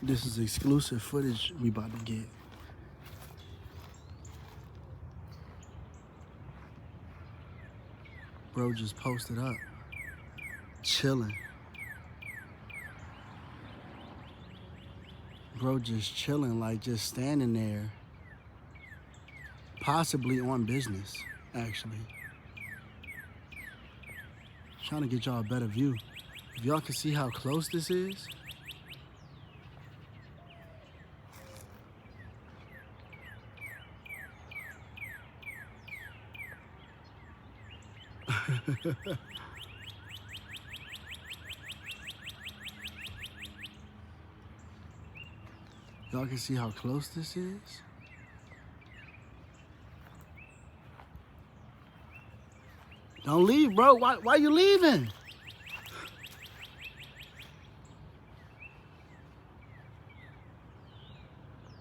This is exclusive footage we about to get. Bro just posted up, chilling. Bro just chilling, like just standing there, possibly on business, actually. Trying to get y'all a better view. If y'all can see how close this is. Y'all can see how close this is? Don't leave, bro. Why you leaving?